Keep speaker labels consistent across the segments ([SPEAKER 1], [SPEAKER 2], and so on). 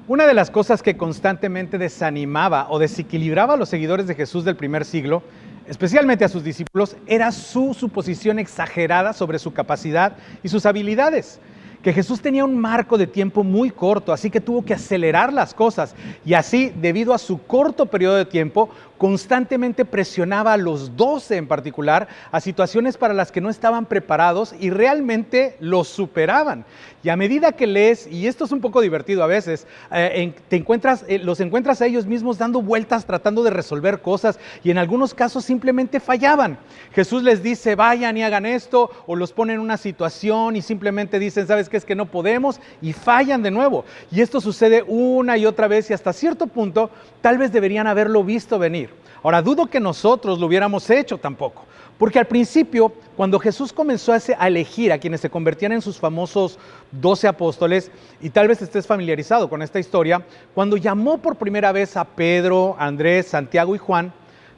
[SPEAKER 1] Una de las cosas que constantemente desanimaba o desequilibraba a los seguidores de Jesús del primer siglo, especialmente a sus discípulos, era su suposición exagerada sobre su capacidad y sus habilidades. Que Jesús tenía un marco de tiempo muy corto, así que tuvo que acelerar las cosas. Y así, debido a su corto periodo de tiempo, constantemente presionaba a los 12 en particular a situaciones para las que no estaban preparados y realmente los superaban. Y a medida que lees, y esto es un poco divertido a veces, los encuentras a ellos mismos dando vueltas, tratando de resolver cosas, y en algunos casos simplemente fallaban. Jesús les dice, vayan y hagan esto, o los pone en una situación y simplemente dicen, ¿sabes qué? Es que no podemos, y fallan de nuevo. Y esto sucede una y otra vez, y hasta cierto punto, tal vez deberían haberlo visto venir. Ahora, dudo que nosotros lo hubiéramos hecho tampoco, porque al principio, cuando Jesús comenzó a elegir a quienes se convertían en sus famosos 12 apóstoles, y tal vez estés familiarizado con esta historia, cuando llamó por primera vez a Pedro, Andrés, Santiago y Juan,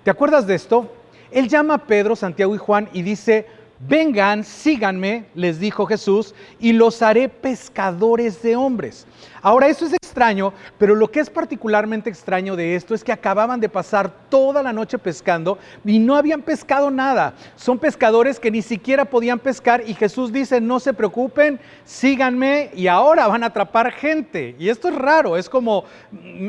[SPEAKER 1] ¿te acuerdas de esto? Él llama a Pedro, Santiago y Juan y dice, vengan, síganme, les dijo Jesús, y los haré pescadores de hombres. Ahora, eso es extraño, pero lo que es particularmente extraño de esto es que acababan de pasar toda la noche pescando y no habían pescado nada. Son pescadores que ni siquiera podían pescar y Jesús dice, no se preocupen, síganme y ahora van a atrapar gente. Y esto es raro, es como,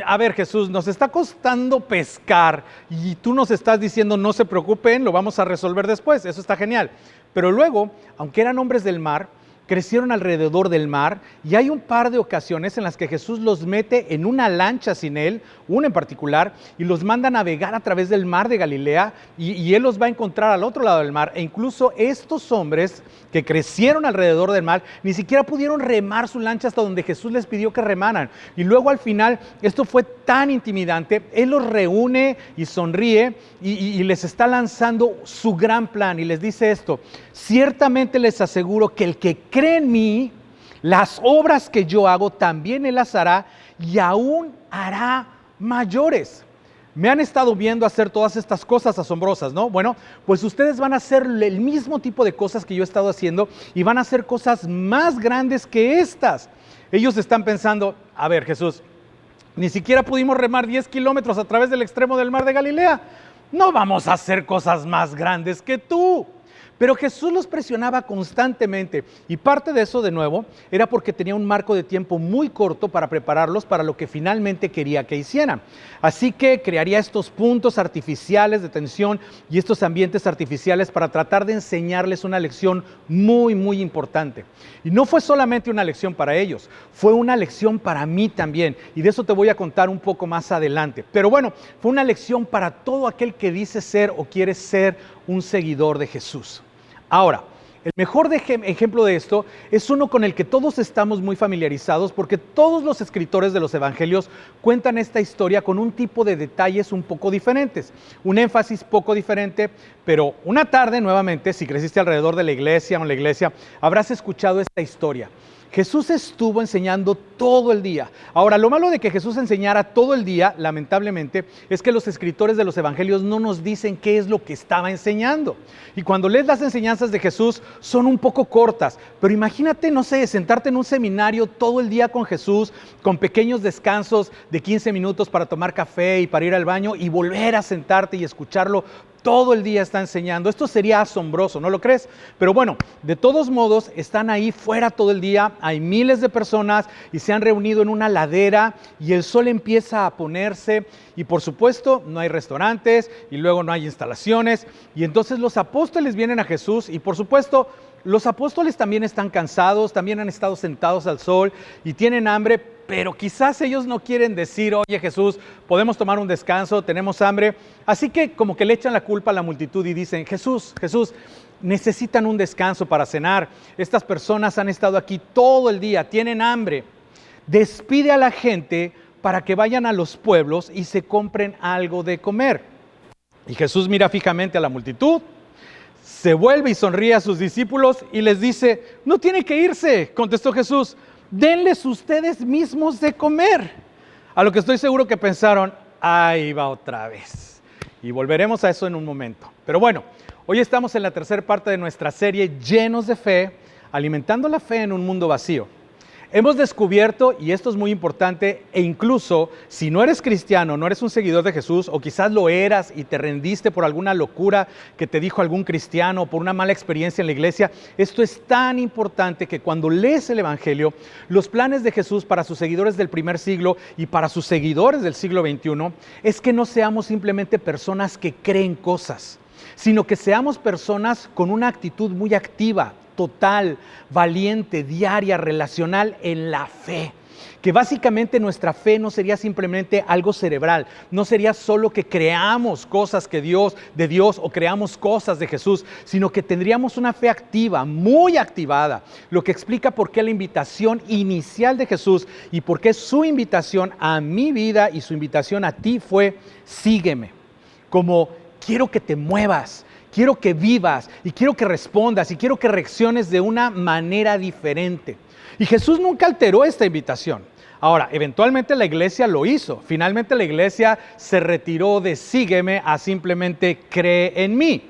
[SPEAKER 1] a ver Jesús, nos está costando pescar y tú nos estás diciendo, no se preocupen, lo vamos a resolver después. Eso está genial. Pero luego, aunque eran hombres del mar, crecieron alrededor del mar y hay un par de ocasiones en las que Jesús los mete en una lancha sin él, una en particular, y los manda a navegar a través del mar de Galilea y él los va a encontrar al otro lado del mar. E incluso estos hombres que crecieron alrededor del mar ni siquiera pudieron remar su lancha hasta donde Jesús les pidió que remaran. Y luego al final esto fue tan intimidante, él los reúne y sonríe y les está lanzando su gran plan y les dice esto, ciertamente les aseguro que el que cree en mí, las obras que yo hago también él las hará y aún hará mayores. Me han estado viendo hacer todas estas cosas asombrosas, ¿no? Bueno, pues ustedes van a hacer el mismo tipo de cosas que yo he estado haciendo y van a hacer cosas más grandes que estas. Ellos están pensando, a ver Jesús, ni siquiera pudimos remar 10 kilómetros a través del extremo del mar de Galilea. No vamos a hacer cosas más grandes que tú. Pero Jesús los presionaba constantemente y parte de eso, de nuevo, era porque tenía un marco de tiempo muy corto para prepararlos para lo que finalmente quería que hicieran. Así que crearía estos puntos artificiales de tensión y estos ambientes artificiales para tratar de enseñarles una lección muy, muy importante. Y no fue solamente una lección para ellos, fue una lección para mí también. Y de eso te voy a contar un poco más adelante. Pero bueno, fue una lección para todo aquel que dice ser o quiere ser un seguidor de Jesús. Ahora, el mejor ejemplo de esto es uno con el que todos estamos muy familiarizados porque todos los escritores de los evangelios cuentan esta historia con un tipo de detalles un poco diferentes, un énfasis poco diferente, pero una tarde nuevamente, si creciste alrededor de la iglesia o en la iglesia, habrás escuchado esta historia. Jesús estuvo enseñando todo el día. Ahora, lo malo de que Jesús enseñara todo el día, lamentablemente, es que los escritores de los evangelios no nos dicen qué es lo que estaba enseñando. Y cuando lees las enseñanzas de Jesús, son un poco cortas. Pero imagínate, no sé, sentarte en un seminario todo el día con Jesús, con pequeños descansos de 15 minutos para tomar café y para ir al baño y volver a sentarte y escucharlo. Todo el día está enseñando. Esto sería asombroso, ¿no lo crees? Pero bueno, de todos modos, están ahí fuera todo el día. Hay miles de personas y se han reunido en una ladera y el sol empieza a ponerse. Y por supuesto, no hay restaurantes y luego no hay instalaciones. Y entonces los apóstoles vienen a Jesús y por supuesto, los apóstoles también están cansados, también han estado sentados al sol y tienen hambre, pero quizás ellos no quieren decir, oye Jesús, podemos tomar un descanso, tenemos hambre. Así que como que le echan la culpa a la multitud y dicen, Jesús, necesitan un descanso para cenar. Estas personas han estado aquí todo el día, tienen hambre. Despide a la gente para que vayan a los pueblos y se compren algo de comer. Y Jesús mira fijamente a la multitud, se vuelve y sonríe a sus discípulos y les dice, no tiene que irse, contestó Jesús, denles ustedes mismos de comer. A lo que estoy seguro que pensaron, ahí va otra vez. Y volveremos a eso en un momento. Pero bueno, hoy estamos en la tercera parte de nuestra serie Llenos de Fe, alimentando la fe en un mundo vacío. Hemos descubierto, y esto es muy importante, e incluso si no eres cristiano, no eres un seguidor de Jesús, o quizás lo eras y te rendiste por alguna locura que te dijo algún cristiano, por una mala experiencia en la iglesia, esto es tan importante que cuando lees el Evangelio, los planes de Jesús para sus seguidores del primer siglo y para sus seguidores del siglo XXI, es que no seamos simplemente personas que creen cosas, sino que seamos personas con una actitud muy activa, total, valiente, diaria, relacional en la fe. Que básicamente nuestra fe no sería simplemente algo cerebral, no sería solo que creamos cosas de Dios o creamos cosas de Jesús, sino que tendríamos una fe activa, muy activada, lo que explica por qué la invitación inicial de Jesús y por qué su invitación a mi vida y su invitación a ti fue: sígueme. Como quiero que te muevas, quiero que vivas y quiero que respondas y quiero que reacciones de una manera diferente. Y Jesús nunca alteró esta invitación. Ahora, eventualmente la iglesia lo hizo. Finalmente la iglesia se retiró de sígueme a simplemente cree en mí.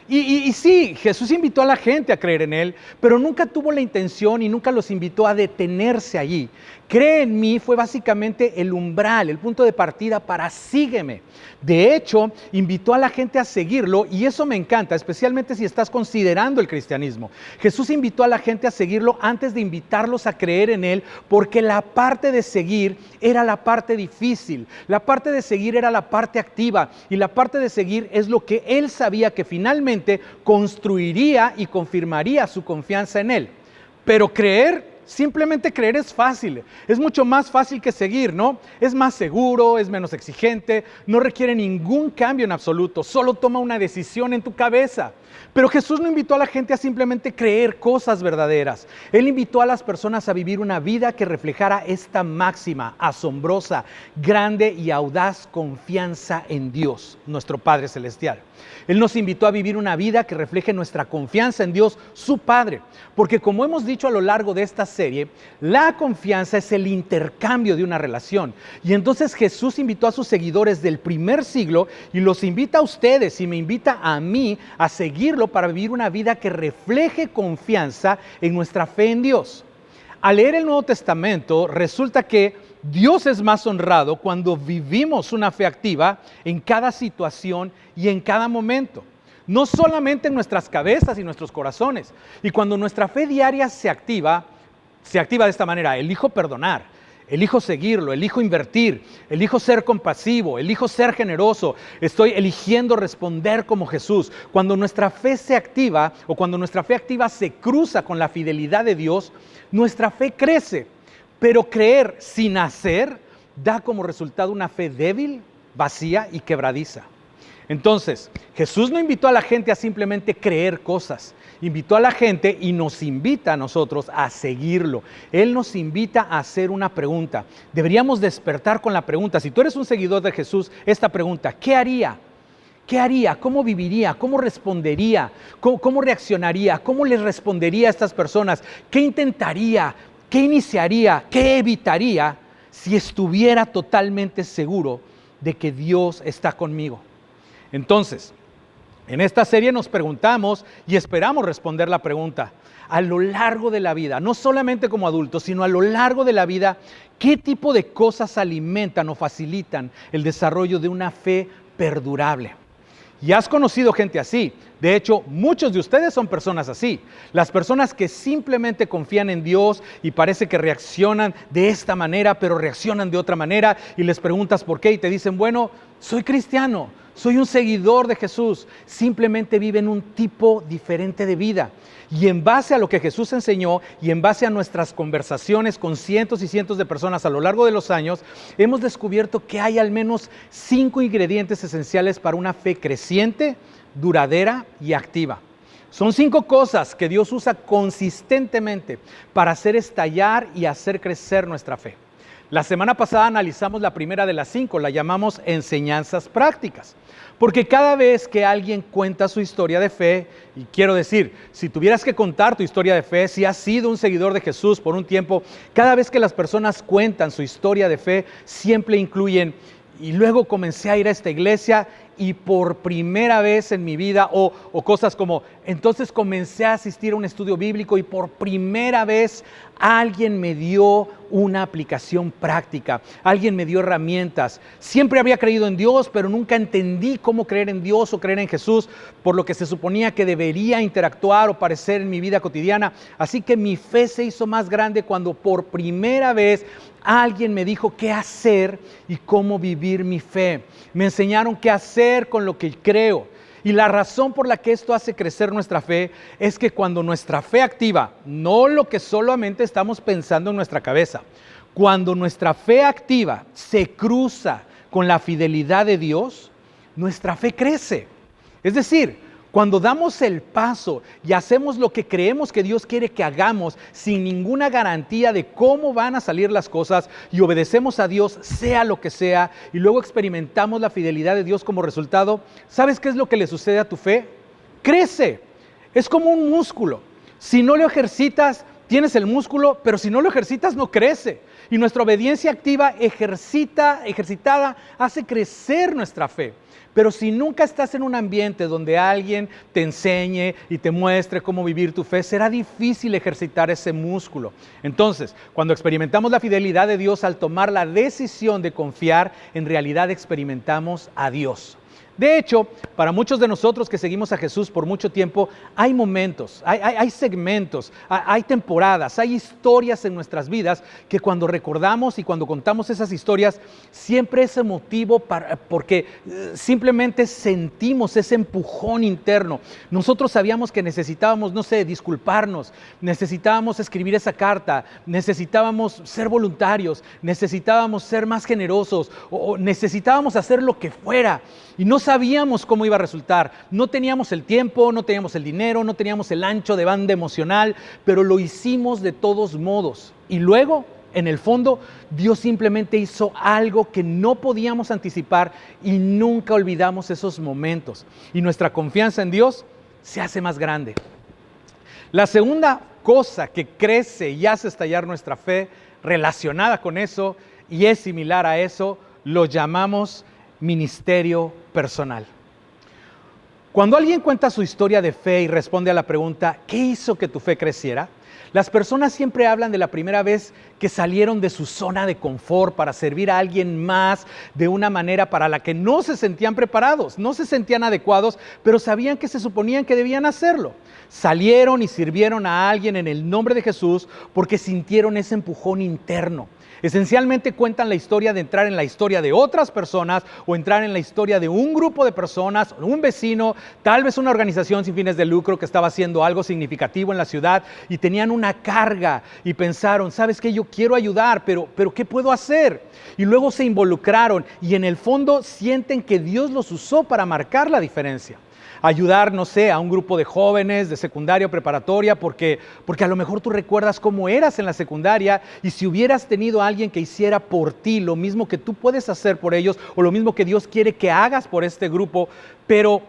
[SPEAKER 1] Y sí, Jesús invitó a la gente a creer en Él, pero nunca tuvo la intención y nunca los invitó a detenerse allí. Cree en mí fue básicamente el umbral, el punto de partida para sígueme. De hecho, invitó a la gente a seguirlo y eso me encanta, especialmente si estás considerando el cristianismo. Jesús invitó a la gente a seguirlo antes de invitarlos a creer en Él, porque la parte de seguir era la parte difícil, la parte de seguir era la parte activa y la parte de seguir es lo que Él sabía que finalmente construiría y confirmaría su confianza en Él. Pero simplemente creer es fácil, es mucho más fácil que seguir, ¿no? Es más seguro, es menos exigente, no requiere ningún cambio en absoluto, solo toma una decisión en tu cabeza. Pero Jesús no invitó a la gente a simplemente creer cosas verdaderas. Él invitó a las personas a vivir una vida que reflejara esta máxima, asombrosa, grande y audaz confianza en Dios, nuestro Padre Celestial. Él nos invitó a vivir una vida que refleje nuestra confianza en Dios, su Padre. Porque como hemos dicho a lo largo de esta serie, la confianza es el intercambio de una relación. Y entonces Jesús invitó a sus seguidores del primer siglo y los invita a ustedes y me invita a mí a seguirlo para vivir una vida que refleje confianza en nuestra fe en Dios. Al leer el Nuevo Testamento, resulta que Dios es más honrado cuando vivimos una fe activa en cada situación y en cada momento. No solamente en nuestras cabezas y nuestros corazones. Y cuando nuestra fe diaria se activa de esta manera: elijo perdonar, elijo seguirlo, elijo invertir, elijo ser compasivo, elijo ser generoso, estoy eligiendo responder como Jesús. Cuando nuestra fe se activa o cuando nuestra fe activa se cruza con la fidelidad de Dios, nuestra fe crece. Pero creer sin hacer da como resultado una fe débil, vacía y quebradiza. Entonces, Jesús no invitó a la gente a simplemente creer cosas. Invitó a la gente y nos invita a nosotros a seguirlo. Él nos invita a hacer una pregunta. Deberíamos despertar con la pregunta. Si tú eres un seguidor de Jesús, esta pregunta: ¿qué haría? ¿Qué haría? ¿Cómo viviría? ¿Cómo respondería? ¿Cómo reaccionaría? ¿Cómo les respondería a estas personas? ¿Qué intentaría? ¿Qué iniciaría? ¿Qué evitaría si estuviera totalmente seguro de que Dios está conmigo? Entonces, en esta serie nos preguntamos y esperamos responder la pregunta: a lo largo de la vida, no solamente como adultos, sino a lo largo de la vida, ¿qué tipo de cosas alimentan o facilitan el desarrollo de una fe perdurable? Y has conocido gente así. De hecho, muchos de ustedes son personas así. Las personas que simplemente confían en Dios y parece que reaccionan de esta manera, pero reaccionan de otra manera y les preguntas por qué y te dicen: bueno, soy cristiano, soy un seguidor de Jesús. Simplemente viven un tipo diferente de vida. Y en base a lo que Jesús enseñó y en base a nuestras conversaciones con cientos y cientos de personas a lo largo de los años, hemos descubierto que hay al menos 5 ingredientes esenciales para una fe creciente, duradera y activa. Son 5 cosas que Dios usa consistentemente para hacer estallar y hacer crecer nuestra fe. La semana pasada analizamos la primera de las 5, la llamamos enseñanzas prácticas. Porque cada vez que alguien cuenta su historia de fe, y quiero decir, si tuvieras que contar tu historia de fe, si has sido un seguidor de Jesús por un tiempo, cada vez que las personas cuentan su historia de fe, siempre incluyen: y luego comencé a ir a esta iglesia y por primera vez en mi vida, o cosas como, entonces comencé a asistir a un estudio bíblico y por primera vez alguien me dio una aplicación práctica, alguien me dio herramientas. Siempre había creído en Dios, pero nunca entendí cómo creer en Dios o creer en Jesús, por lo que se suponía que debería interactuar o parecer en mi vida cotidiana. Así que mi fe se hizo más grande cuando por primera vez alguien me dijo qué hacer y cómo vivir mi fe. Me enseñaron qué hacer con lo que creo. Y la razón por la que esto hace crecer nuestra fe es que cuando nuestra fe activa, no lo que solamente estamos pensando en nuestra cabeza, cuando nuestra fe activa se cruza con la fidelidad de Dios, nuestra fe crece. Es decir, cuando damos el paso y hacemos lo que creemos que Dios quiere que hagamos sin ninguna garantía de cómo van a salir las cosas y obedecemos a Dios sea lo que sea y luego experimentamos la fidelidad de Dios como resultado, ¿sabes qué es lo que le sucede a tu fe? Crece. Es como un músculo. Si no lo ejercitas, tienes el músculo, pero si no lo ejercitas, no crece. Y nuestra obediencia activa, ejercitada, hace crecer nuestra fe. Pero si nunca estás en un ambiente donde alguien te enseñe y te muestre cómo vivir tu fe, será difícil ejercitar ese músculo. Entonces, cuando experimentamos la fidelidad de Dios al tomar la decisión de confiar, en realidad experimentamos a Dios. De hecho, para muchos de nosotros que seguimos a Jesús por mucho tiempo, hay momentos, hay segmentos, hay temporadas, hay historias en nuestras vidas que cuando recordamos y cuando contamos esas historias, siempre es emotivo porque simplemente sentimos ese empujón interno. Nosotros sabíamos que necesitábamos, disculparnos, necesitábamos escribir esa carta, necesitábamos ser voluntarios, necesitábamos ser más generosos o necesitábamos hacer lo que fuera. Y no sabíamos cómo iba a resultar, no teníamos el tiempo, no teníamos el dinero, no teníamos el ancho de banda emocional, pero lo hicimos de todos modos. Y luego, en el fondo, Dios simplemente hizo algo que no podíamos anticipar y nunca olvidamos esos momentos. Y nuestra confianza en Dios se hace más grande. La segunda cosa que crece y hace estallar nuestra fe relacionada con eso, y es similar a eso, lo llamamos ministerio personal. Cuando alguien cuenta su historia de fe y responde a la pregunta, ¿qué hizo que tu fe creciera? Las personas siempre hablan de la primera vez que salieron de su zona de confort para servir a alguien más de una manera para la que no se sentían preparados, no se sentían adecuados, pero sabían que se suponían que debían hacerlo. Salieron y sirvieron a alguien en el nombre de Jesús porque sintieron ese empujón interno. Esencialmente cuentan la historia de entrar en la historia de otras personas o entrar en la historia de un grupo de personas, un vecino, tal vez una organización sin fines de lucro que estaba haciendo algo significativo en la ciudad y tenían una carga y pensaron, ¿sabes qué? Yo quiero ayudar, pero ¿qué puedo hacer? Y luego se involucraron y en el fondo sienten que Dios los usó para marcar la diferencia. Ayudar, a un grupo de jóvenes de secundaria o preparatoria, porque a lo mejor tú recuerdas cómo eras en la secundaria y si hubieras tenido a alguien que hiciera por ti lo mismo que tú puedes hacer por ellos o lo mismo que Dios quiere que hagas por este grupo, pero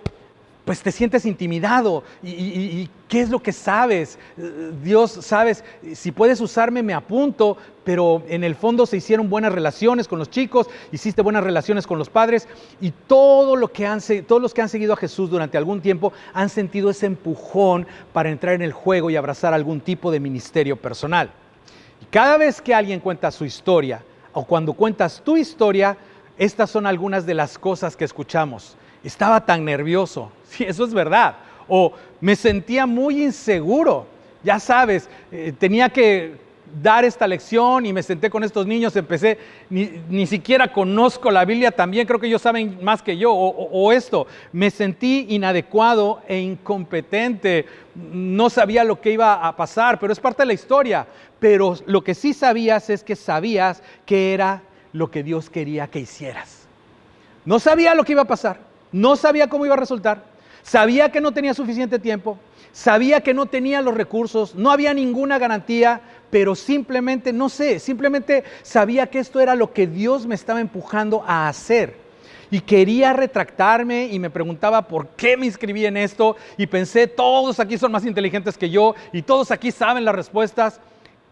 [SPEAKER 1] pues te sientes intimidado y ¿qué es lo que sabes? Dios, sabes, si puedes usarme me apunto, pero en el fondo se hicieron buenas relaciones con los chicos, hiciste buenas relaciones con los padres y todos los que han seguido a Jesús durante algún tiempo han sentido ese empujón para entrar en el juego y abrazar algún tipo de ministerio personal. Y cada vez que alguien cuenta su historia o cuando cuentas tu historia, estas son algunas de las cosas que escuchamos. Estaba tan nervioso, sí, eso es verdad, o me sentía muy inseguro, ya sabes, tenía que dar esta lección y me senté con estos niños, empecé, ni siquiera conozco la Biblia también, creo que ellos saben más que yo, o esto, me sentí inadecuado e incompetente, no sabía lo que iba a pasar, pero es parte de la historia, pero lo que sí sabías es que sabías que era lo que Dios quería que hicieras. No sabía lo que iba a pasar. No sabía cómo iba a resultar, sabía que no tenía suficiente tiempo, sabía que no tenía los recursos, no había ninguna garantía, pero simplemente sabía que esto era lo que Dios me estaba empujando a hacer. Y quería retractarme y me preguntaba por qué me inscribí en esto y pensé, todos aquí son más inteligentes que yo y todos aquí saben las respuestas.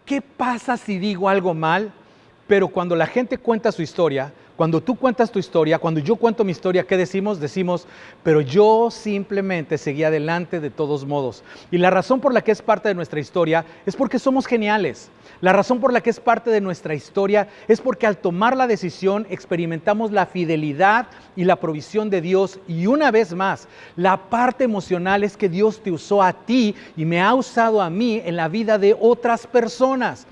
[SPEAKER 1] ¿Qué pasa si digo algo mal? Pero cuando la gente cuenta su historia, Cuando tú cuentas tu historia, cuando yo cuento mi historia, ¿qué decimos? Decimos, pero yo simplemente seguí adelante de todos modos. Y la razón por la que es parte de nuestra historia es porque somos geniales. La razón por la que es parte de nuestra historia es porque al tomar la decisión experimentamos la fidelidad y la provisión de Dios. Y una vez más, la parte emocional es que Dios te usó a ti y me ha usado a mí en la vida de otras personas.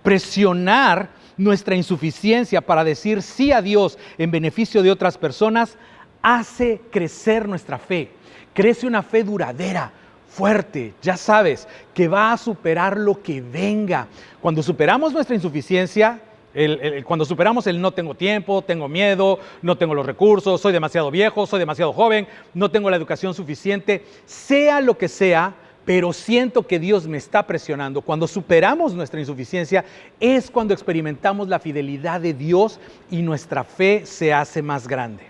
[SPEAKER 1] Presionar nuestra insuficiencia para decir sí a Dios en beneficio de otras personas hace crecer nuestra fe. Crece una fe duradera, fuerte, ya sabes, que va a superar lo que venga. Cuando superamos nuestra insuficiencia, cuando superamos el no tengo tiempo, tengo miedo, no tengo los recursos, soy demasiado viejo, soy demasiado joven, no tengo la educación suficiente, sea lo que sea, pero siento que Dios me está presionando. Cuando superamos nuestra insuficiencia es cuando experimentamos la fidelidad de Dios y nuestra fe se hace más grande.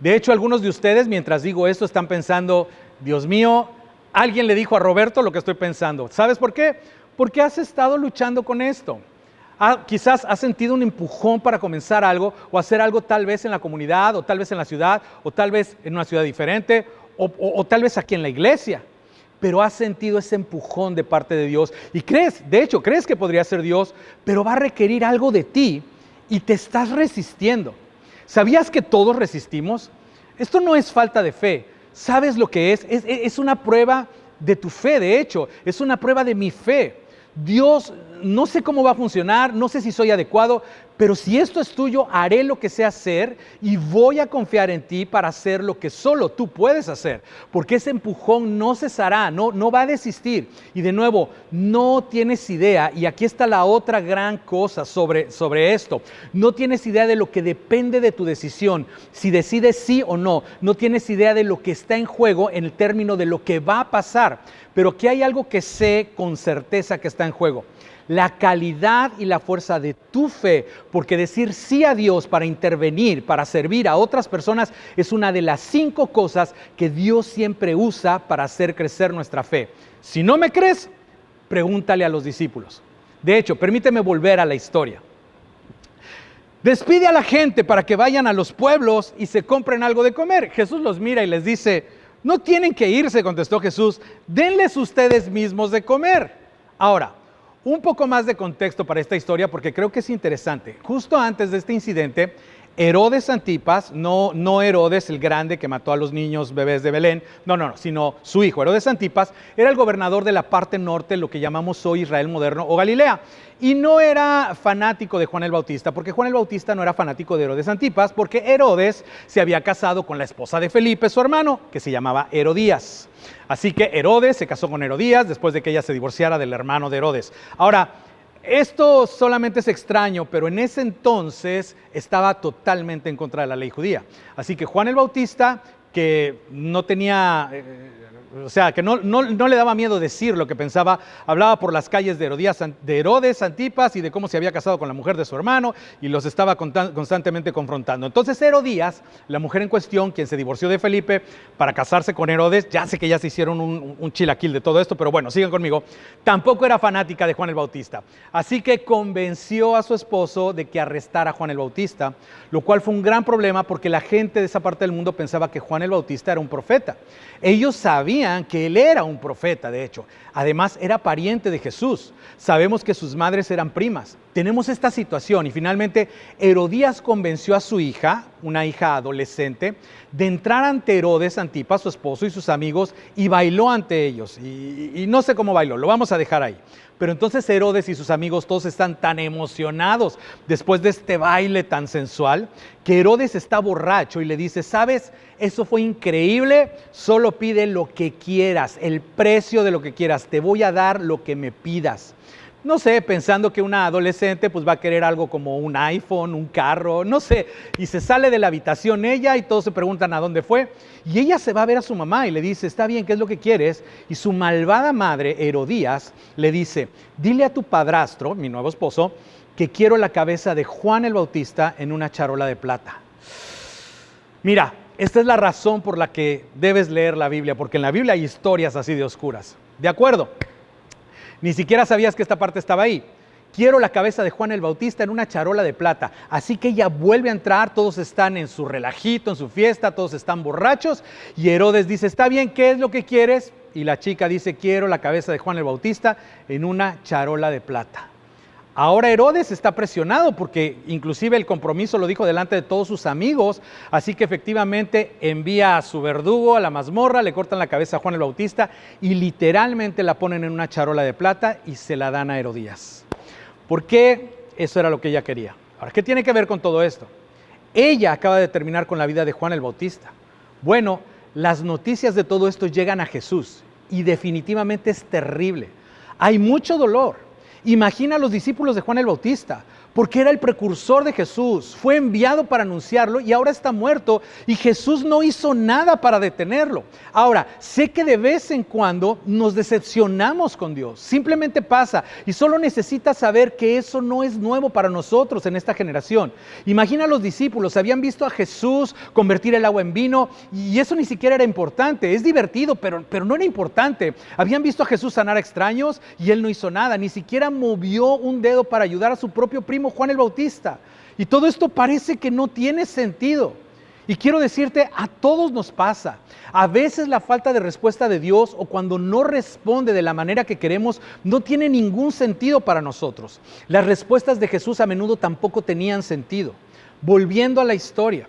[SPEAKER 1] De hecho, algunos de ustedes, mientras digo esto, están pensando, Dios mío, alguien le dijo a Roberto lo que estoy pensando. ¿Sabes por qué? Porque has estado luchando con esto. Quizás has sentido un empujón para comenzar algo o hacer algo tal vez en la comunidad o tal vez en la ciudad o tal vez en una ciudad diferente o tal vez aquí en la iglesia. Pero has sentido ese empujón de parte de Dios y crees que podría ser Dios, pero va a requerir algo de ti y te estás resistiendo. ¿Sabías que todos resistimos? Esto no es falta de fe. ¿Sabes lo que es? Es una prueba de tu fe, de hecho, es una prueba de mi fe. Dios, no sé cómo va a funcionar, no sé si soy adecuado, pero si esto es tuyo, haré lo que sé hacer y voy a confiar en ti para hacer lo que solo tú puedes hacer, porque ese empujón no cesará, no va a desistir. Y de nuevo, no tienes idea, y aquí está la otra gran cosa sobre esto, no tienes idea de lo que depende de tu decisión, si decides sí o no, no tienes idea de lo que está en juego en el término de lo que va a pasar, pero aquí hay algo que sé con certeza que está en juego. La calidad y la fuerza de tu fe, porque decir sí a Dios para intervenir, para servir a otras personas, es una de las 5 cosas que Dios siempre usa para hacer crecer nuestra fe. Si no me crees, pregúntale a los discípulos. De hecho, permíteme volver a la historia. Despide a la gente para que vayan a los pueblos y se compren algo de comer. Jesús los mira y les dice, no tienen que irse, contestó Jesús, denles ustedes mismos de comer. Ahora, un poco más de contexto para esta historia porque creo que es interesante. Justo antes de este incidente, Herodes Antipas, no Herodes el grande que mató a los niños bebés de Belén, sino su hijo, Herodes Antipas, era el gobernador de la parte norte, lo que llamamos hoy Israel moderno o Galilea. Y no era fanático de Juan el Bautista, porque Juan el Bautista no era fanático de Herodes Antipas, porque Herodes se había casado con la esposa de Felipe, su hermano, que se llamaba Herodías. Así que Herodes se casó con Herodías después de que ella se divorciara del hermano de Herodes. Ahora, esto solamente es extraño, pero en ese entonces estaba totalmente en contra de la ley judía. Así que Juan el Bautista, que no tenía, que no le daba miedo decir lo que pensaba, hablaba por las calles de Herodes Antipas y de cómo se había casado con la mujer de su hermano y los estaba constantemente confrontando. Entonces Herodías, la mujer en cuestión, quien se divorció de Felipe para casarse con Herodes, ya sé que ya se hicieron un chilaquil de todo esto, pero bueno, sigan conmigo, tampoco era fanática de Juan el Bautista. Así que convenció a su esposo de que arrestara a Juan el Bautista, lo cual fue un gran problema porque la gente de esa parte del mundo pensaba que Juan el Bautista era un profeta. Ellos sabían que él era un profeta, de hecho. Además, era pariente de Jesús. Sabemos que sus madres eran primas. Tenemos esta situación y finalmente Herodías convenció a su hija, una hija adolescente, de entrar ante Herodes Antipas, su esposo y sus amigos, y bailó ante ellos. Y no sé cómo bailó, lo vamos a dejar ahí. Pero entonces Herodes y sus amigos todos están tan emocionados después de este baile tan sensual que Herodes está borracho y le dice, ¿sabes? Eso fue increíble, solo pide lo que quieras, el precio de lo que quieras, te voy a dar lo que me pidas. No sé, pensando que una adolescente pues va a querer algo como un iPhone, un carro, no sé. Y se sale de la habitación ella y todos se preguntan a dónde fue. Y ella se va a ver a su mamá y le dice, está bien, ¿qué es lo que quieres? Y su malvada madre, Herodías, le dice, dile a tu padrastro, mi nuevo esposo, que quiero la cabeza de Juan el Bautista en una charola de plata. Mira, esta es la razón por la que debes leer la Biblia, porque en la Biblia hay historias así de oscuras. ¿De acuerdo? Ni siquiera sabías que esta parte estaba ahí. quiero la cabeza de Juan el Bautista en una charola de plata. Así que ella vuelve a entrar, todos están en su relajito, en su fiesta, todos están borrachos, y Herodes dice, está bien, ¿qué es lo que quieres? Y la chica dice, quiero la cabeza de Juan el Bautista en una charola de plata. Ahora Herodes está presionado porque inclusive el compromiso lo dijo delante de todos sus amigos, así que efectivamente envía a su verdugo a la mazmorra, le cortan la cabeza a Juan el Bautista y literalmente la ponen en una charola de plata y se la dan a Herodías. ¿Por qué? Eso era lo que ella quería. Ahora, ¿qué tiene que ver con todo esto? Ella acaba de terminar con la vida de Juan el Bautista. Bueno, las noticias de todo esto llegan a Jesús y definitivamente es terrible. Hay mucho dolor. Imagina a los discípulos de Juan el Bautista, porque era el precursor de Jesús, fue enviado para anunciarlo y ahora está muerto y Jesús no hizo nada para detenerlo. Ahora, sé que de vez en cuando nos decepcionamos con Dios, simplemente pasa y solo necesitas saber que eso no es nuevo para nosotros en esta generación. Imagina a los discípulos, habían visto a Jesús convertir el agua en vino y eso ni siquiera era importante, es divertido, pero no era importante. Habían visto a Jesús sanar a extraños y él no hizo nada, ni siquiera movió un dedo para ayudar a su propio primo Juan el Bautista. Y todo esto parece que no tiene sentido. Y quiero decirte, a todos nos pasa. A veces la falta de respuesta de Dios o cuando no responde de la manera que queremos no tiene ningún sentido para nosotros. Las respuestas de Jesús a menudo tampoco tenían sentido. Volviendo a la historia.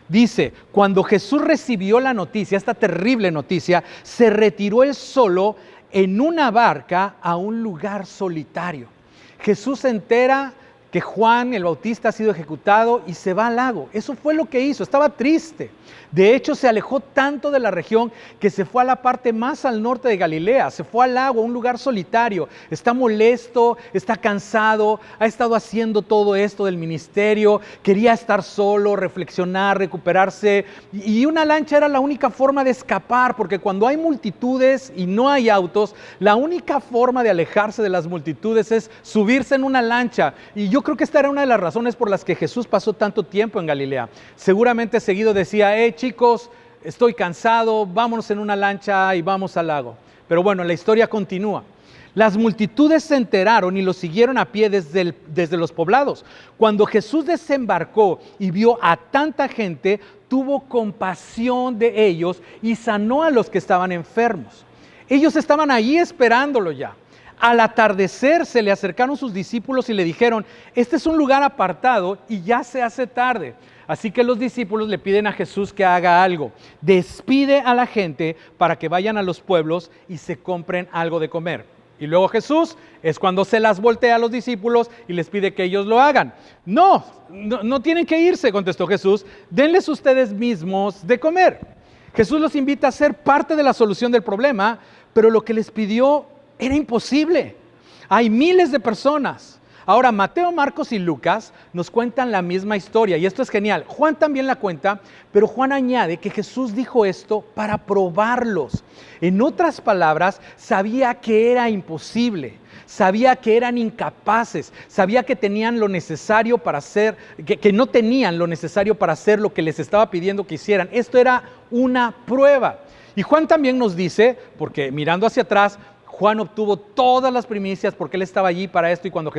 [SPEAKER 1] Dice, cuando Jesús recibió la noticia, esta terrible noticia, se retiró él solo en una barca a un lugar solitario. Jesús se entera que Juan el Bautista ha sido ejecutado y se va al lago. Eso fue lo que hizo, estaba triste. De hecho, se alejó tanto de la región que se fue a la parte más al norte de Galilea, se fue al lago, a un lugar solitario. Está molesto, está cansado, ha estado haciendo todo esto del ministerio, quería estar solo, reflexionar, recuperarse. Y una lancha era la única forma de escapar, porque cuando hay multitudes y no hay autos, la única forma de alejarse de las multitudes es subirse en una lancha. Y yo creo que esta era una de las razones por las que Jesús pasó tanto tiempo en Galilea. Seguramente seguido decía, chicos, estoy cansado, vámonos en una lancha y vamos al lago. Pero bueno, la historia continúa. Las multitudes se enteraron y lo siguieron a pie desde los poblados. Cuando Jesús desembarcó y vio a tanta gente, tuvo compasión de ellos y sanó a los que estaban enfermos. Ellos estaban allí esperándolo ya. Al atardecer se le acercaron sus discípulos y le dijeron, este es un lugar apartado y ya se hace tarde. Así que los discípulos le piden a Jesús que haga algo. Despide a la gente para que vayan a los pueblos y se compren algo de comer. Y luego Jesús es cuando se las voltea a los discípulos y les pide que ellos lo hagan. No tienen que irse, contestó Jesús. Denles ustedes mismos de comer. Jesús los invita a ser parte de la solución del problema, pero lo que les pidió era imposible. Hay miles de personas. Ahora, Mateo, Marcos y Lucas nos cuentan la misma historia y esto es genial. Juan también la cuenta, pero Juan añade que Jesús dijo esto para probarlos. En otras palabras, sabía que era imposible, sabía que eran incapaces, sabía que tenían lo necesario para hacer, que no tenían lo necesario para hacer lo que les estaba pidiendo que hicieran. Esto era una prueba. Y Juan también nos dice, porque mirando hacia atrás, Juan obtuvo todas las primicias porque él estaba allí para esto y cuando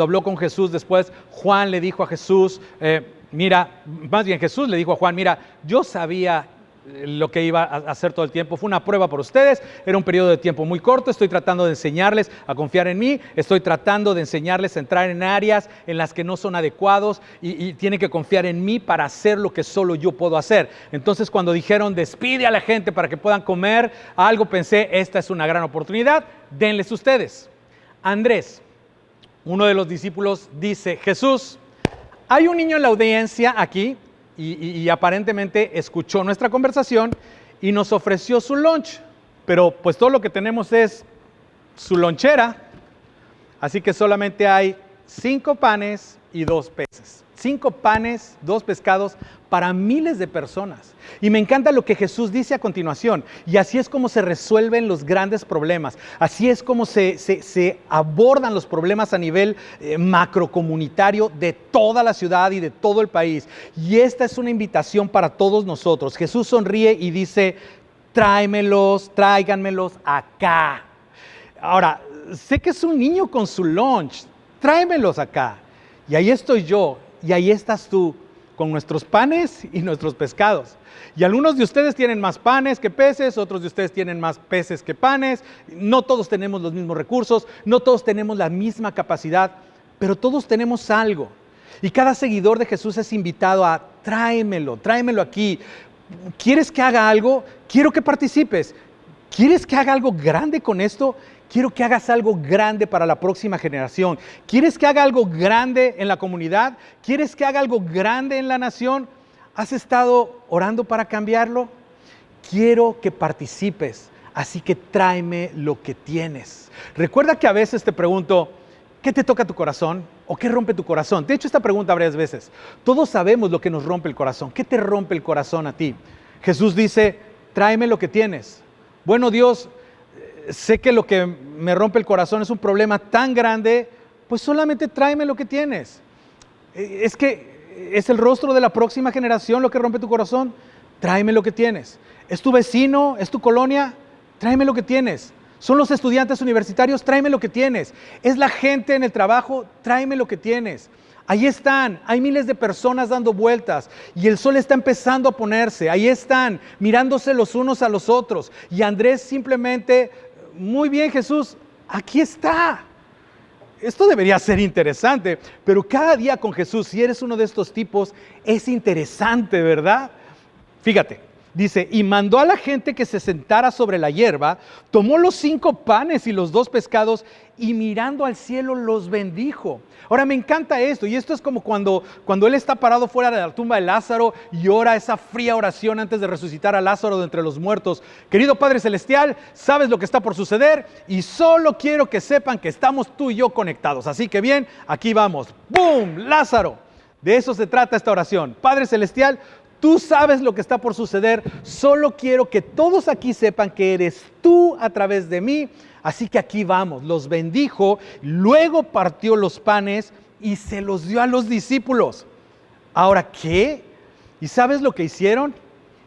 [SPEAKER 1] habló con Jesús después, Juan le dijo a Jesús, Jesús le dijo a Juan, mira, yo sabía lo que iba a hacer todo el tiempo, fue una prueba por ustedes, era un periodo de tiempo muy corto, estoy tratando de enseñarles a confiar en mí, estoy tratando de enseñarles a entrar en áreas en las que no son adecuados y tienen que confiar en mí para hacer lo que solo yo puedo hacer. Entonces cuando dijeron despide a la gente para que puedan comer algo, pensé, esta es una gran oportunidad, denles ustedes. Andrés, uno de los discípulos, dice, Jesús, hay un niño en la audiencia aquí, y aparentemente escuchó nuestra conversación y nos ofreció su lunch, pero pues todo lo que tenemos es su lonchera, así que solamente hay 5 panes y 2 peces. 5 panes, 2 pescados para miles de personas. Y me encanta lo que Jesús dice a continuación. Y así es como se resuelven los grandes problemas. Así es como se abordan los problemas a nivel macrocomunitario de toda la ciudad y de todo el país. Y esta es una invitación para todos nosotros. Jesús sonríe y dice, tráiganmelos acá. Ahora, sé que es un niño con su lunch. tráemelos acá. Y ahí estoy yo, y ahí estás tú, con nuestros panes y nuestros pescados. Y algunos de ustedes tienen más panes que peces, otros de ustedes tienen más peces que panes. No todos tenemos los mismos recursos, no todos tenemos la misma capacidad, pero todos tenemos algo. Y cada seguidor de Jesús es invitado a tráemelo aquí. ¿Quieres que haga algo? Quiero que participes. ¿Quieres que haga algo grande con esto? Quiero que hagas algo grande para la próxima generación. ¿Quieres que haga algo grande en la comunidad? ¿Quieres que haga algo grande en la nación? ¿Has estado orando para cambiarlo? Quiero que participes, así que tráeme lo que tienes. Recuerda que a veces te pregunto, ¿qué te toca tu corazón? ¿O qué rompe tu corazón? Te he hecho esta pregunta varias veces. Todos sabemos lo que nos rompe el corazón. ¿Qué te rompe el corazón a ti? Jesús dice, tráeme lo que tienes. Bueno, Dios, sé que lo que me rompe el corazón es un problema tan grande, pues solamente tráeme lo que tienes. Es que es el rostro de la próxima generación lo que rompe tu corazón. Tráeme lo que tienes. ¿Es tu vecino? ¿Es tu colonia? Tráeme lo que tienes. ¿Son los estudiantes universitarios? Tráeme lo que tienes. ¿Es la gente en el trabajo? Tráeme lo que tienes. Ahí están, hay miles de personas dando vueltas y el sol está empezando a ponerse. Ahí están, mirándose los unos a los otros. Y Andrés simplemente, muy bien Jesús, aquí está. Esto debería ser interesante, pero cada día con Jesús, si eres uno de estos tipos, es interesante, ¿verdad? Fíjate, dice, y mandó a la gente que se sentara sobre la hierba, tomó los 5 panes y los 2 pescados y mirando al cielo los bendijo. Ahora me encanta esto, y esto es como cuando él está parado fuera de la tumba de Lázaro y ora esa fría oración antes de resucitar a Lázaro de entre los muertos. Querido Padre Celestial, sabes lo que está por suceder y solo quiero que sepan que estamos tú y yo conectados. Así que bien, aquí vamos. ¡Bum! Lázaro. De eso se trata esta oración. Padre Celestial, tú sabes lo que está por suceder, solo quiero que todos aquí sepan que eres tú a través de mí. Así que aquí vamos, los bendijo, luego partió los panes y se los dio a los discípulos. Ahora, ¿qué? ¿Y sabes lo que hicieron?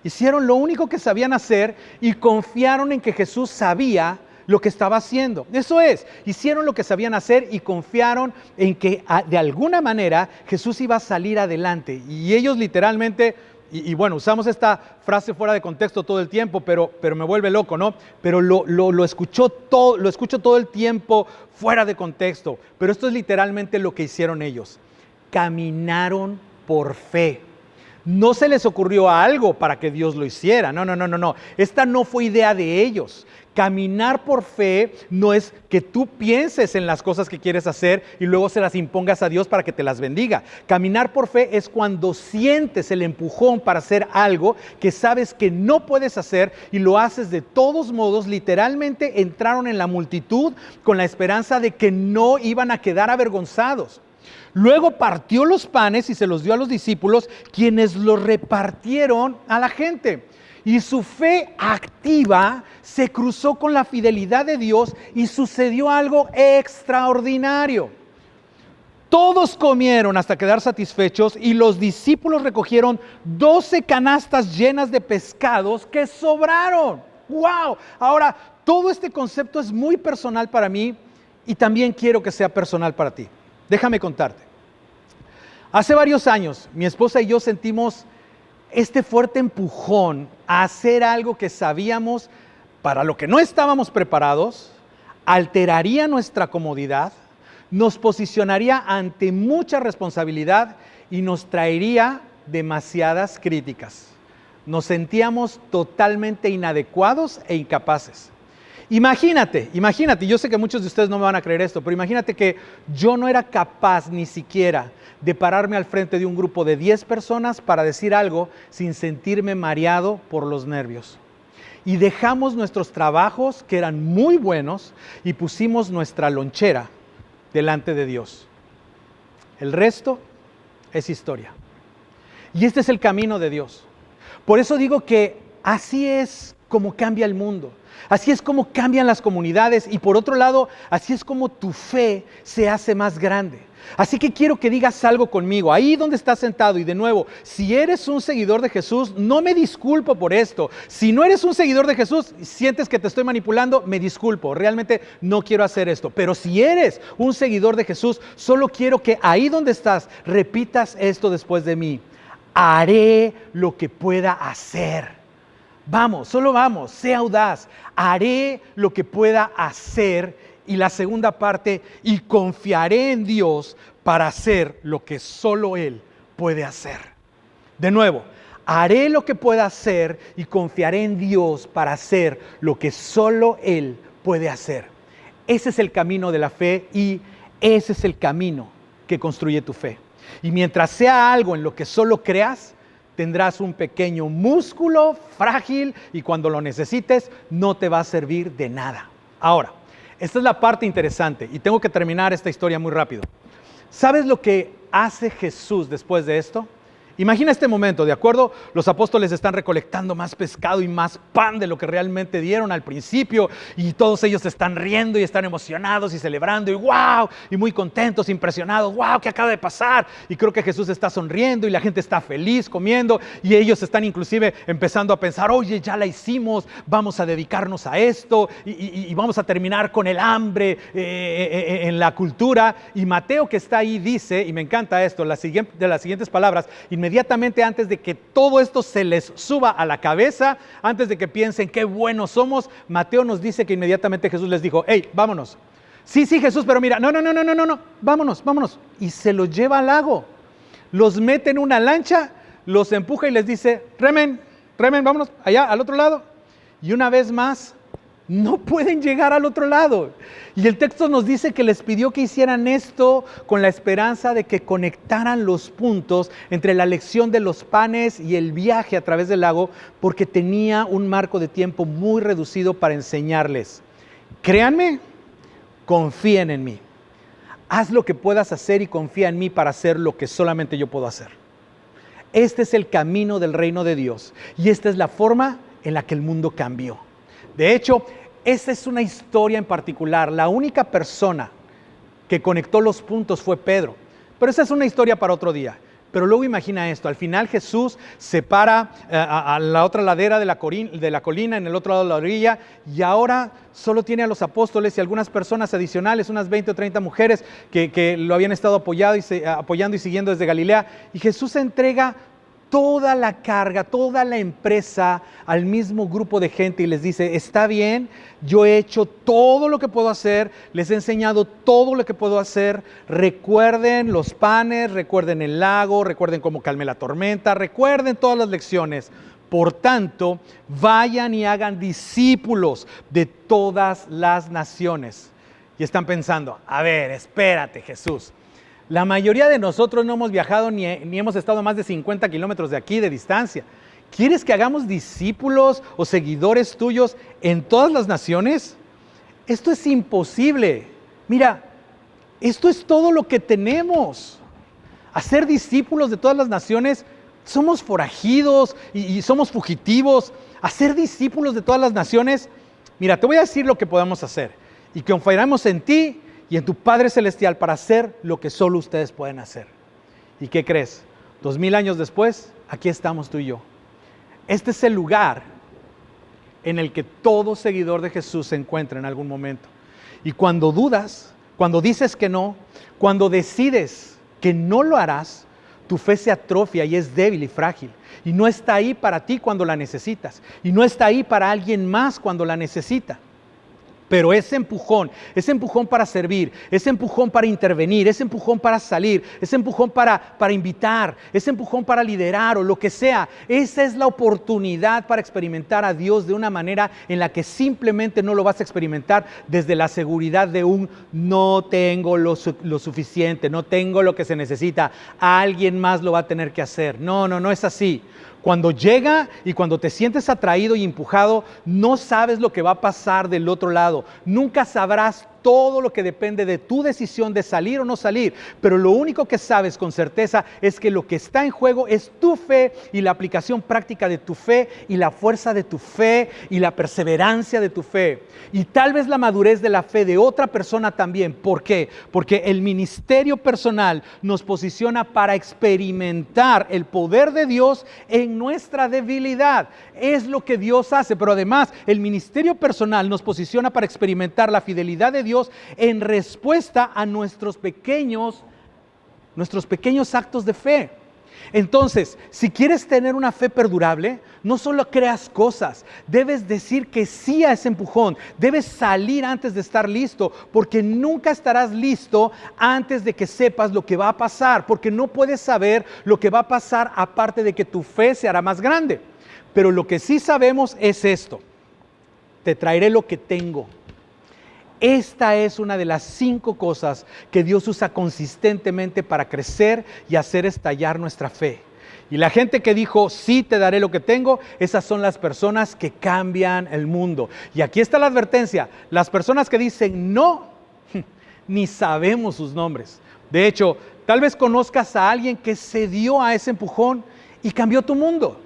[SPEAKER 1] Hicieron lo único que sabían hacer y confiaron en que Jesús sabía lo que estaba haciendo. Eso es, hicieron lo que sabían hacer y confiaron en que de alguna manera Jesús iba a salir adelante. Y ellos literalmente, y bueno, usamos esta frase fuera de contexto todo el tiempo, pero me vuelve loco, ¿no? Pero lo escucho todo el tiempo fuera de contexto. Pero esto es literalmente lo que hicieron ellos. Caminaron por fe. No se les ocurrió algo para que Dios lo hiciera. No. Esta no fue idea de ellos. Caminar por fe no es que tú pienses en las cosas que quieres hacer y luego se las impongas a Dios para que te las bendiga. Caminar por fe es cuando sientes el empujón para hacer algo que sabes que no puedes hacer y lo haces de todos modos. Literalmente entraron en la multitud con la esperanza de que no iban a quedar avergonzados. Luego partió los panes y se los dio a los discípulos, quienes los repartieron a la gente. Y su fe activa se cruzó con la fidelidad de Dios y sucedió algo extraordinario. Todos comieron hasta quedar satisfechos y los discípulos recogieron 12 canastas llenas de pescados que sobraron. ¡Wow! Ahora, todo este concepto es muy personal para mí y también quiero que sea personal para ti. Déjame contarte. Hace varios años, mi esposa y yo sentimos este fuerte empujón a hacer algo que sabíamos para lo que no estábamos preparados, alteraría nuestra comodidad, nos posicionaría ante mucha responsabilidad y nos traería demasiadas críticas. Nos sentíamos totalmente inadecuados e incapaces. Imagínate, yo sé que muchos de ustedes no me van a creer esto, pero imagínate que yo no era capaz ni siquiera de pararme al frente de un grupo de 10 personas para decir algo sin sentirme mareado por los nervios. Y dejamos nuestros trabajos, que eran muy buenos, y pusimos nuestra lonchera delante de Dios. El resto es historia. Y este es el camino de Dios. Por eso digo que así es como cambia el mundo. Así es como cambian las comunidades y por otro lado, así es como tu fe se hace más grande. Así que quiero que digas algo conmigo, ahí donde estás sentado y de nuevo, si eres un seguidor de Jesús, no me disculpo por esto. Si no eres un seguidor de Jesús, sientes que te estoy manipulando, me disculpo, realmente no quiero hacer esto. Pero si eres un seguidor de Jesús, solo quiero que ahí donde estás, repitas esto después de mí. Haré lo que pueda hacer. Vamos, solo vamos, sé audaz. Haré lo que pueda hacer. Y la segunda parte, y confiaré en Dios para hacer lo que solo Él puede hacer. De nuevo, haré lo que pueda hacer y confiaré en Dios para hacer lo que solo Él puede hacer. Ese es el camino de la fe y ese es el camino que construye tu fe. Y mientras sea algo en lo que solo creas, tendrás un pequeño músculo frágil y cuando lo necesites no te va a servir de nada. Ahora, esta es la parte interesante y tengo que terminar esta historia muy rápido. ¿Sabes lo que hace Jesús después de esto? Imagina este momento, ¿de acuerdo? Los apóstoles están recolectando más pescado y más pan de lo que realmente dieron al principio y todos ellos están riendo y están emocionados y celebrando y wow, y muy contentos, impresionados, wow, ¿qué acaba de pasar? Y creo que Jesús está sonriendo y la gente está feliz comiendo y ellos están inclusive empezando a pensar, oye, ya la hicimos, vamos a dedicarnos a esto y vamos a terminar con el hambre en la cultura. Y Mateo que está ahí dice, y me encanta esto, de las siguientes palabras, inmediatamente antes de que todo esto se les suba a la cabeza, antes de que piensen qué buenos somos, Mateo nos dice que inmediatamente Jesús les dijo, hey, vámonos. Sí, Jesús, pero mira, no, vámonos. Y se los lleva al lago, los mete en una lancha, los empuja y les dice, remen, vámonos allá, al otro lado. Y una vez más, no pueden llegar al otro lado. Y el texto nos dice que les pidió que hicieran esto con la esperanza de que conectaran los puntos entre la lección de los panes y el viaje a través del lago, porque tenía un marco de tiempo muy reducido para enseñarles. Créanme, confíen en mí. Haz lo que puedas hacer y confía en mí para hacer lo que solamente yo puedo hacer. Este es el camino del reino de Dios y esta es la forma en la que el mundo cambió. De hecho, esa es una historia en particular. La única persona que conectó los puntos fue Pedro. Pero esa es una historia para otro día. Pero luego imagina esto. Al final Jesús se para a la otra ladera de la colina, en el otro lado de la orilla, y ahora solo tiene a los apóstoles y algunas personas adicionales, unas 20 o 30 mujeres que lo habían estado apoyando y siguiendo desde Galilea. Y Jesús entrega toda la carga, toda la empresa al mismo grupo de gente y les dice, está bien, yo he hecho todo lo que puedo hacer, les he enseñado todo lo que puedo hacer, recuerden los panes, recuerden el lago, recuerden cómo calmé la tormenta, recuerden todas las lecciones. Por tanto, vayan y hagan discípulos de todas las naciones. Y están pensando, a ver, espérate, Jesús. La mayoría de nosotros no hemos viajado ni hemos estado a más de 50 kilómetros de aquí de distancia. ¿Quieres que hagamos discípulos o seguidores tuyos en todas las naciones? Esto es imposible. Mira, esto es todo lo que tenemos. Hacer discípulos de todas las naciones, somos forajidos y somos fugitivos. Hacer discípulos de todas las naciones, mira, te voy a decir lo que podemos hacer. Y confiaremos en ti y en tu Padre Celestial para hacer lo que solo ustedes pueden hacer. ¿Y qué crees? 2000 años después, aquí estamos tú y yo. Este es el lugar en el que todo seguidor de Jesús se encuentra en algún momento. Y cuando dudas, cuando dices que no, cuando decides que no lo harás, tu fe se atrofia y es débil y frágil. Y no está ahí para ti cuando la necesitas. Y no está ahí para alguien más cuando la necesita. Pero ese empujón para servir, ese empujón para intervenir, ese empujón para salir, ese empujón para invitar, ese empujón para liderar o lo que sea, esa es la oportunidad para experimentar a Dios de una manera en la que simplemente no lo vas a experimentar desde la seguridad de un no tengo lo suficiente, no tengo lo que se necesita, alguien más lo va a tener que hacer. No es así. Cuando llega y cuando te sientes atraído y empujado, no sabes lo que va a pasar del otro lado. Nunca sabrás todo lo que depende de tu decisión de salir o no salir, pero lo único que sabes con certeza es que lo que está en juego es tu fe y la aplicación práctica de tu fe y la fuerza de tu fe y la perseverancia de tu fe. Y tal vez la madurez de la fe de otra persona también. ¿Por qué? Porque el ministerio personal nos posiciona para experimentar el poder de Dios en nuestra debilidad. Es lo que Dios hace, pero además el ministerio personal nos posiciona para experimentar la fidelidad de Dios en respuesta a nuestros pequeños actos de fe. Entonces, si quieres tener una fe perdurable, no solo creas cosas, debes decir que sí a ese empujón, debes salir antes de estar listo, porque nunca estarás listo antes de que sepas lo que va a pasar, porque no puedes saber lo que va a pasar aparte de que tu fe se hará más grande. Pero lo que sí sabemos es esto: te traeré lo que tengo. Esta es una de las 5 cosas que Dios usa consistentemente para crecer y hacer estallar nuestra fe. Y la gente que dijo, sí, te daré lo que tengo, esas son las personas que cambian el mundo. Y aquí está la advertencia: las personas que dicen no, ni sabemos sus nombres. De hecho, tal vez conozcas a alguien que se dio a ese empujón y cambió tu mundo.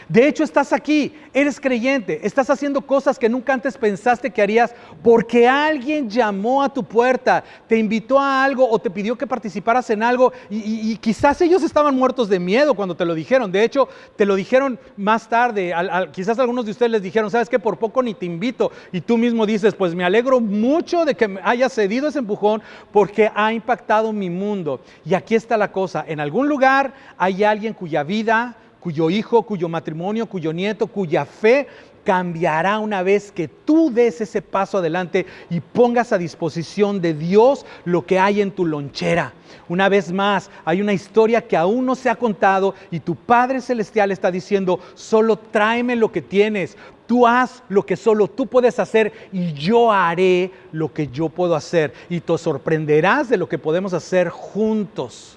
[SPEAKER 1] De hecho, estás aquí, eres creyente, estás haciendo cosas que nunca antes pensaste que harías porque alguien llamó a tu puerta, te invitó a algo o te pidió que participaras en algo y quizás ellos estaban muertos de miedo cuando te lo dijeron. De hecho, te lo dijeron más tarde, quizás algunos de ustedes les dijeron, ¿sabes qué? Por poco ni te invito. Y tú mismo dices, pues me alegro mucho de que me hayas cedido ese empujón porque ha impactado mi mundo. Y aquí está la cosa: en algún lugar hay alguien cuya vida, cuyo hijo, cuyo matrimonio, cuyo nieto, cuya fe cambiará una vez que tú des ese paso adelante y pongas a disposición de Dios lo que hay en tu lonchera. Una vez más, hay una historia que aún no se ha contado y tu Padre Celestial está diciendo, solo tráeme lo que tienes. Tú haz lo que solo tú puedes hacer y yo haré lo que yo puedo hacer. Y te sorprenderás de lo que podemos hacer juntos.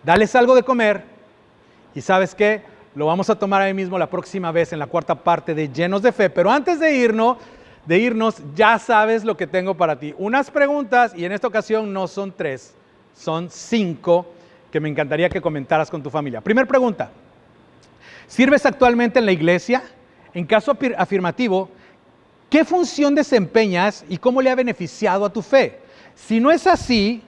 [SPEAKER 1] Dales algo de comer. Y ¿sabes qué? Lo vamos a tomar ahí mismo la próxima vez en la 4ª parte de Llenos de Fe. Pero antes de irnos, ya sabes lo que tengo para ti. Unas preguntas, y en esta ocasión no son 3, son 5, que me encantaría que comentaras con tu familia. Primera pregunta: ¿sirves actualmente en la iglesia? En caso afirmativo, ¿qué función desempeñas y cómo le ha beneficiado a tu fe? Si no es así,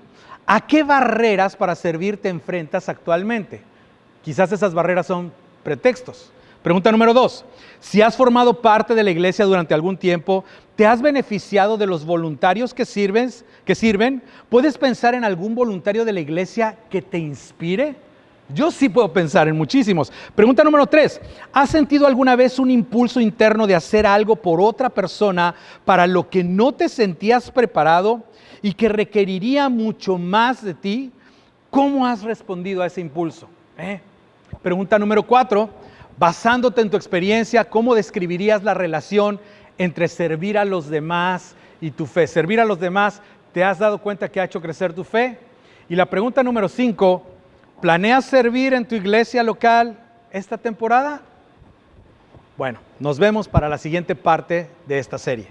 [SPEAKER 1] ¿a qué barreras para servir te enfrentas actualmente? Quizás esas barreras son pretextos. Pregunta número 2. Si has formado parte de la iglesia durante algún tiempo, ¿te has beneficiado de los voluntarios que sirven? ¿Puedes pensar en algún voluntario de la iglesia que te inspire? Yo sí puedo pensar en muchísimos. Pregunta número 3. ¿Has sentido alguna vez un impulso interno de hacer algo por otra persona para lo que no te sentías preparado y que requeriría mucho más de ti? ¿Cómo has respondido a ese impulso? Pregunta número 4, basándote en tu experiencia, ¿cómo describirías la relación entre servir a los demás y tu fe? Servir a los demás, ¿te has dado cuenta que ha hecho crecer tu fe? Y la pregunta número 5, ¿planeas servir en tu iglesia local esta temporada? Bueno, nos vemos para la siguiente parte de esta serie.